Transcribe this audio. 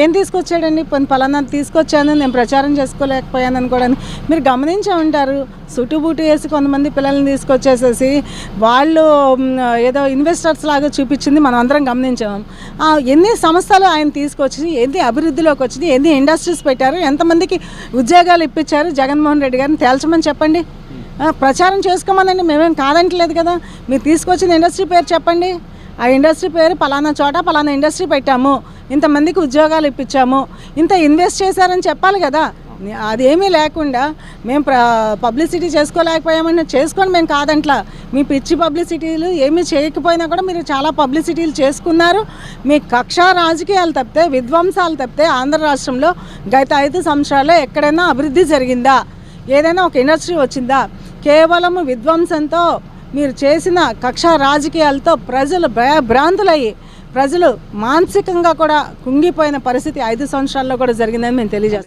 ఏం తీసుకొచ్చాడండి? పలానా తీసుకొచ్చాను, నేను ప్రచారం చేసుకోలేకపోయాను అనుకోవడానికి. మీరు గమనించే ఉంటారు, సుటుబుటు వేసి కొంతమంది పిల్లల్ని తీసుకొచ్చేసేసి వాళ్ళు ఏదో ఇన్వెస్టర్స్ లాగా చూపించింది మనం అందరం గమనించాం. ఎన్ని సంస్థలు ఆయన తీసుకొచ్చి ఎన్ని అభివృద్ధిలోకి వచ్చింది, ఎన్ని ఇండస్ట్రీస్ పెట్టారు, ఎంతమందికి ఉద్యోగాలు ఇప్పించారు జగన్మోహన్ రెడ్డి గారిని తేల్చమని చెప్పండి. ప్రచారం చేసుకోమనండి, మేమేం కాదంటలేదు కదా. మీరు తీసుకొచ్చిన ఇండస్ట్రీ పేరు చెప్పండి. ఆ ఇండస్ట్రీ పేరు పలానా చోట పలానా ఇండస్ట్రీ పెట్టాము, ఇంతమందికి ఉద్యోగాలు ఇప్పించాము, ఇంత ఇన్వెస్ట్ చేశారని చెప్పాలి కదా. అదేమీ లేకుండా మేము పబ్లిసిటీ చేసుకోలేకపోయామని చేసుకొని మేము కాదంట్లా. మీ పిచ్చి పబ్లిసిటీలు ఏమీ చేయకపోయినా కూడా మీరు చాలా పబ్లిసిటీలు చేసుకున్నారు. మీ కక్షా రాజకీయాలు తప్పితే, విధ్వంసాలు తప్పితే ఆంధ్ర రాష్ట్రంలో గత 5 సంవత్సరాల్లో ఎక్కడైనా అభివృద్ధి జరిగిందా? ఏదైనా ఒక ఇండస్ట్రీ వచ్చిందా? కేవలం విధ్వంసంతో మీరు చేసిన కక్షా రాజకీయాలతో ప్రజలు భయభ్రాంతులయ్యి ప్రజలు మానసికంగా కూడా కుంగిపోయిన పరిస్థితి 5 సంవత్సరాల్లో కూడా జరిగిందని మేము తెలియజేస్తాం.